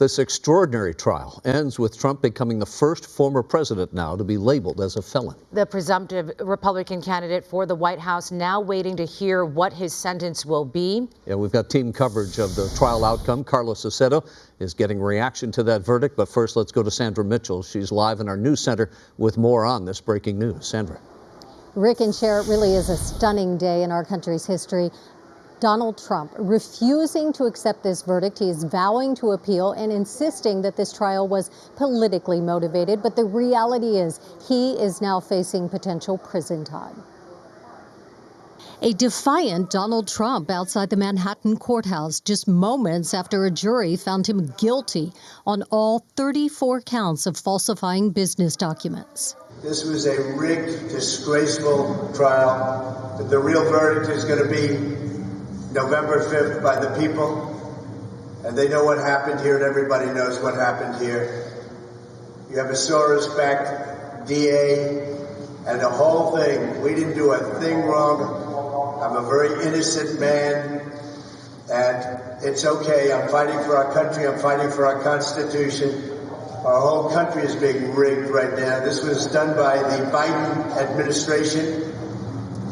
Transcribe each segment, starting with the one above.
This extraordinary trial ends with Trump becoming the first former president now to be labeled as a felon. The presumptive Republican candidate for the White House now waiting to hear what his sentence will be. Yeah, we've got team coverage of the trial outcome. Carlos Acedo is getting reaction to that verdict. But first, let's go to Sandra Mitchell. She's live in our news center with more on this breaking news. Sandra. Rick and Cher, it really is a stunning day in our country's history. Donald Trump refusing to accept this verdict. He is vowing to appeal and insisting that this trial was politically motivated. But the reality is he is now facing potential prison time. A defiant Donald Trump outside the Manhattan courthouse just moments after a jury found him guilty on all 34 counts of falsifying business documents. This was a rigged, disgraceful trial. But the real verdict is going to be November 5th by the people, and they know what happened here, and everybody knows what happened here. You have a Soros-backed DA, and the whole thing, we didn't do a thing wrong. I'm a very innocent man, and it's okay. I'm fighting for our country. I'm fighting for our Constitution. Our whole country is being rigged right now. This was done by the Biden administration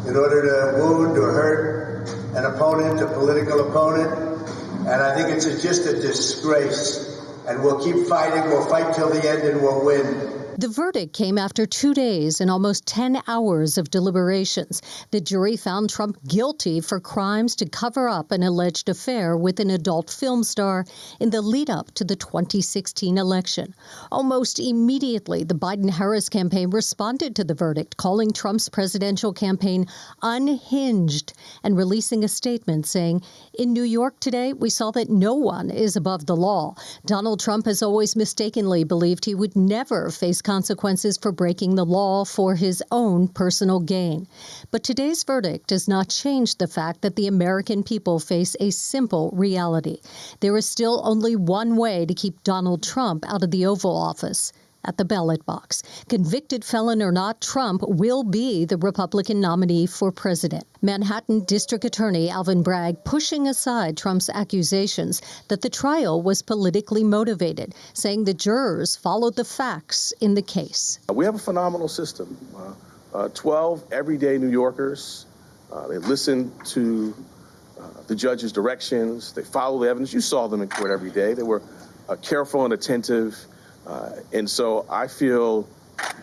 in order to wound or hurt an opponent, a political opponent, and I think it's just a disgrace. And we'll keep fighting. We'll fight till the end, and we'll win. The verdict came after 2 days and almost 10 hours of deliberations. The jury found Trump guilty for crimes to cover up an alleged affair with an adult film star in the lead-up to the 2016 election. Almost immediately, the Biden-Harris campaign responded to the verdict, calling Trump's presidential campaign unhinged and releasing a statement saying, "In New York today, we saw that no one is above the law." Donald Trump has always mistakenly believed he would never face consequences for breaking the law for his own personal gain. But today's verdict does not change the fact that the American people face a simple reality. There is still only one way to keep Donald Trump out of the Oval Office: at the ballot box. Convicted felon or not, Trump will be the Republican nominee for president. Manhattan District Attorney Alvin Bragg pushing aside Trump's accusations that the trial was politically motivated, saying the jurors followed the facts in the case. We have a phenomenal system. 12 everyday New Yorkers. They listen to the judge's directions. They follow the evidence. You saw them in court every day. They were careful and attentive. And so I feel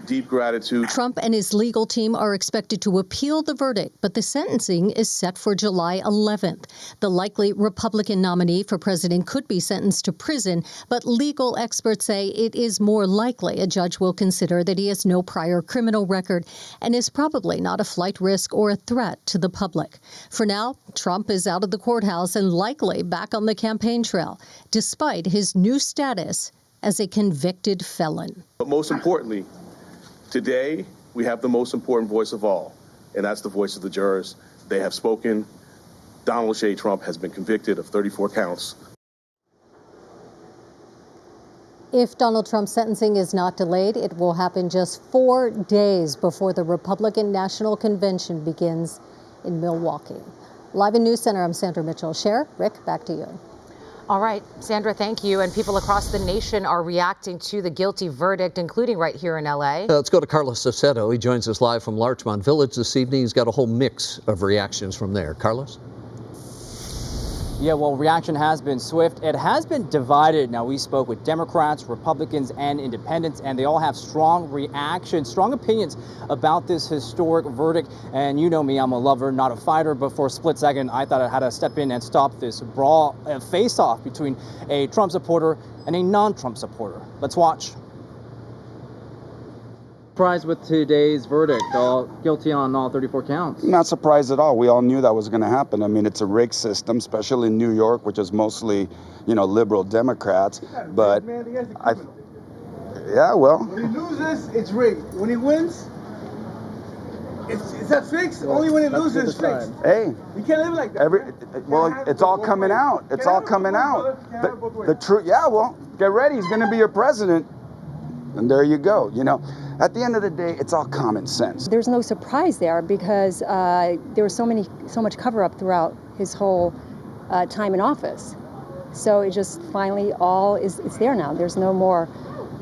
deep gratitude. Trump and his legal team are expected to appeal the verdict, but the sentencing is set for July 11th. The likely Republican nominee for president could be sentenced to prison, but legal experts say it is more likely a judge will consider that he has no prior criminal record and is probably not a flight risk or a threat to the public. For now, Trump is out of the courthouse and likely back on the campaign trail, despite his new status as a convicted felon. But most importantly, today we have the most important voice of all, and that's the voice of the jurors. They have spoken. Donald J. Trump has been convicted of 34 counts. If Donald Trump's sentencing is not delayed, it will happen just 4 days before the Republican National Convention begins in Milwaukee. Live in News Center, I'm Sandra Mitchell. Cher, Rick, back to you. All right, Sandra, thank you. And people across the nation are reacting to the guilty verdict, including right here in L.A. Let's go to Carlos Acedo. He joins us live from Larchmont Village this evening. He's got a whole mix of reactions from there. Carlos? Yeah, well, reaction has been swift. It has been divided. Now, we spoke with Democrats, Republicans, and independents, and they all have strong reactions, strong opinions about this historic verdict. And you know me, I'm a lover, not a fighter, but for a split second, I thought I had to step in and stop this brawl, face-off between a Trump supporter and a non-Trump supporter. Let's watch. Surprised with today's verdict, all guilty on all 34 counts? Not surprised at all. We all knew that was going to happen. I mean, it's a rigged system, especially in New York, which is mostly, liberal Democrats. But yeah, well. When he loses, it's rigged. When he wins, it's not fixed. Only when he loses, it's fixed. Hey, you can't live like that. It's all coming out. It's all coming out. The truth. Yeah, well, get ready. He's going to be your president, and there you go. At the end of the day, it's all common sense. There's no surprise there because there was so much cover-up throughout his whole time in office. So it just finally it's there now. There's no more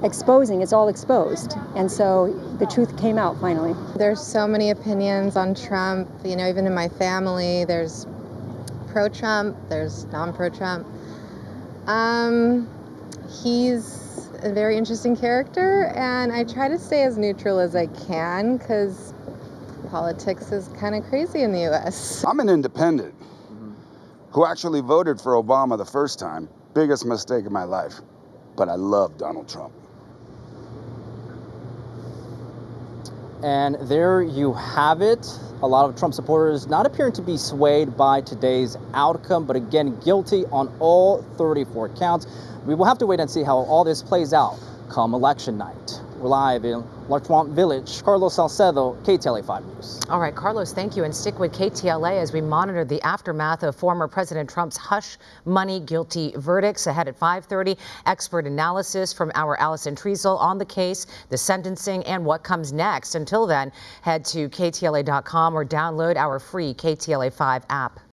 exposing. It's all exposed. And so the truth came out finally. There's so many opinions on Trump, you know, even in my family. There's pro-Trump, there's non-pro-Trump. He's a very interesting character, and I try to stay as neutral as I can because politics is kind of crazy in the U.S. I'm an independent who actually voted for Obama the first time. Biggest mistake of my life. But I love Donald Trump. And there you have it. A lot of Trump supporters not appearing to be swayed by today's outcome, but again, guilty on all 34 counts. We will have to wait and see how all this plays out come election night. We're live in Larchmont Village. Carlos Salcedo, KTLA 5 News. All right, Carlos, thank you. And stick with KTLA as we monitor the aftermath of former President Trump's hush money guilty verdicts. Ahead at 5:30, expert analysis from our Allison Treasel on the case, the sentencing, and what comes next. Until then, head to KTLA.com or download our free KTLA 5 app.